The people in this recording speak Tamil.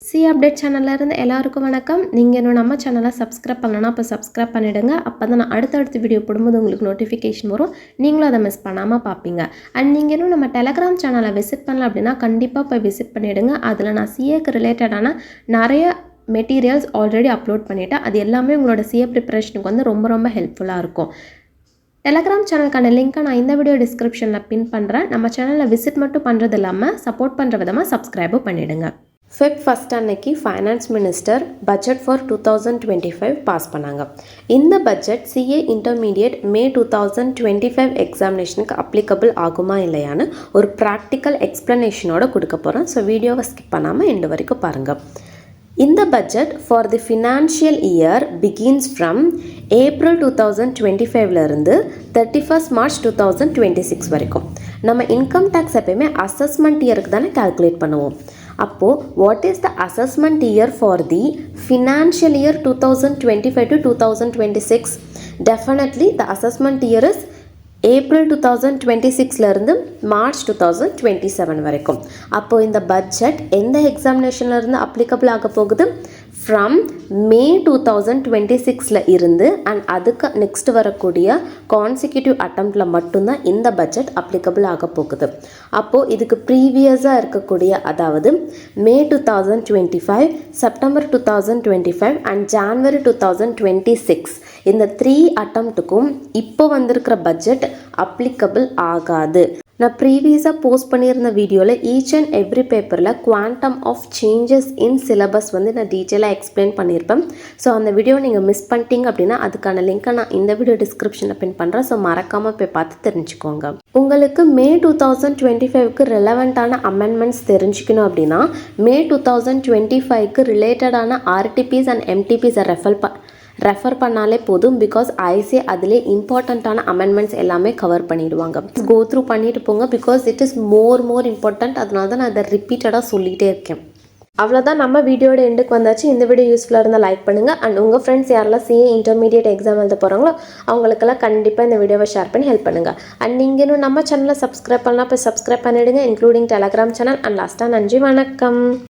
சி அப்டேட் சேனல்ல இருந்து எல்லாருக்கும் வணக்கம். நீங்க இன்னும் நம்ம சேனலை சப்ஸ்கிரைப் பண்ணலனா அப்போ சப்ஸ்கிரைப் பண்ணிடுங்க. அப்பதான் நான் அடுத்தடுத்த வீடியோ போடும்போது உங்களுக்கு நோட்டிஃபிகேஷன் வரும். நீங்களும் அதை மிஸ் பண்ணாமல் பார்ப்பீங்க. அண்ட் நீங்கள் இன்னும் நம்ம டெலகிராம் சேனலை விசிட் பண்ணல அப்படின்னா கண்டிப்பாக போய் விசிட் பண்ணிவிடுங்க. அதில் நான் சிஏக்கு ரிலேட்டடான நிறைய மெட்டீரியல்ஸ் ஆல்ரெடி அப்லோட் பண்ணிவிட்டேன். அது எல்லாமே உங்களோட சிஏ ப்ரிப்பரேஷனுக்கு வந்து ரொம்ப ஹெல்ப்ஃபுல்லாக இருக்கும். டெலகிராம் சேனலுக்கான லிங்க்கை நான் இந்த வீடியோ டிஸ்கிரிப்ஷனில் பின் பண்ணுறேன். நம்ம சேனலில் விசிட் மட்டும் பண்ணுறது இல்லாமல் சப்போர்ட் பண்ணுற விதமாக சப்ஸ்கிரைபும் பண்ணிவிடுங்க. Feb 1 அன்னைக்கு finance minister budget for 2025 pass பண்ணாங்க. இந்த பட்ஜெட் சிஏ இன்டர்மீடியட் மே 2025 எக்ஸாமினேஷனுக்கு அப்ளிகபிள் ஆகுமா இல்லையான்னு ஒரு ப்ராக்டிக்கல் எக்ஸ்ப்ளனேஷனோட கொடுக்க போகிறேன். ஸோ வீடியோவை ஸ்கிப் பண்ணாமல் எண்டு வரைக்கும் பாருங்கள். இந்த budget for the financial year begins from April 2025லேருந்து 31 மார்ச் 2026 வரைக்கும். நம்ம இன்கம் டேக்ஸ் எப்பயுமே அசஸ்மெண்ட் இயருக்கு தானே கால்குலேட் பண்ணுவோம். அப்போது what is the assessment year for the financial year 2025 to 2026? Definitely the assessment year is April 2026லேருந்து மார்ச் 2027 வரைக்கும். அப்போது இந்த பட்ஜெட் எந்த எக்ஸாமினேஷன்லேருந்து அப்ளிகபிள் ஆக போகுது? ஃப்ரம் மே 2026 இருந்து அண்ட் அதுக்கு நெக்ஸ்ட் வரக்கூடிய கான்சிக்யூட்டிவ் அட்டம்ப்டில் மட்டும்தான் இந்த பட்ஜெட் அப்ளிகபிள் ஆக போகுது. அப்போது இதுக்கு ப்ரீவியஸாக இருக்கக்கூடிய அதாவது மே 2025, செப்டம்பர் 2025 அண்ட் ஜான்வரி 2026 இந்த 3 அட்டம்ப்ட்டுக்கும் இப்போ வந்திருக்கிற பட்ஜெட் அப்ளிகபிள் ஆகாது. நான் ப்ரீவியஸாக போஸ்ட் பண்ணியிருந்த வீடியோவில் ஈச் அண்ட் எவ்ரி பேப்பரில் quantum of changes in syllabus வந்து நான் டீட்டெயிலாக எக்ஸ்பிளைன் பண்ணியிருப்பேன். ஸோ அந்த வீடியோ நீங்கள் மிஸ் பண்ணிட்டீங்க அப்படின்னா அதுக்கான லிங்க்கை நான் இந்த வீடியோ டிஸ்கிரிப்ஷனில் பின் பண்ணுறேன். ஸோ மறக்காமல் போய் பார்த்து தெரிஞ்சுக்கோங்க. உங்களுக்கு மே 2025க்கு ரெலவெண்ட்டான அமெண்ட்மெண்ட்ஸ் தெரிஞ்சுக்கணும் அப்படின்னா மே 2025க்கு ரிலேட்டடான ஆர்டிபிஸ் அண்ட் எம்டிபிஸை ரெஃபர் பண்ணாலே போதும். பிகாஸ் ஐசிஏ அதிலே இம்பார்ட்டண்ட்டான அமெண்ட்மெண்ட்ஸ் எல்லாமே கவர் பண்ணிடுவாங்க. கோ த்ரூ பண்ணிட்டு போங்க. Because it is more important. அதனால தான் நான் அதை ரிப்பீட்டடாக சொல்லிகிட்டே இருக்கேன். அவ்வளோதான், நம்ம வீடியோட எண்டுக்கு வந்தாச்சு. இந்த வீடியோ யூஸ்ஃபுல்லாக இருந்தால் லைக் பண்ணுங்கள். அண்ட் உங்கள் ஃப்ரெண்ட்ஸ் யாரெல்லாம் சிஏ இன்டர்மீடியட் எக்ஸாம் எழுத போகிறாங்களோ அவங்களுக்கெல்லாம் கண்டிப்பாக இந்த வீடியோவை ஷேர் பண்ணி ஹெல்ப் பண்ணுங்கள். அண்ட் நீங்கள் இன்னும் நம்ம சேனலை சப்ஸ்கிரைப் பண்ணலாம், போய் சப்ஸ்கிரைப் பண்ணிவிடுங்க, இன்க்ளூடிங் டெலகிராம் சேனல். அண்ட் லாஸ்ட்டாக நன்றி, வணக்கம்.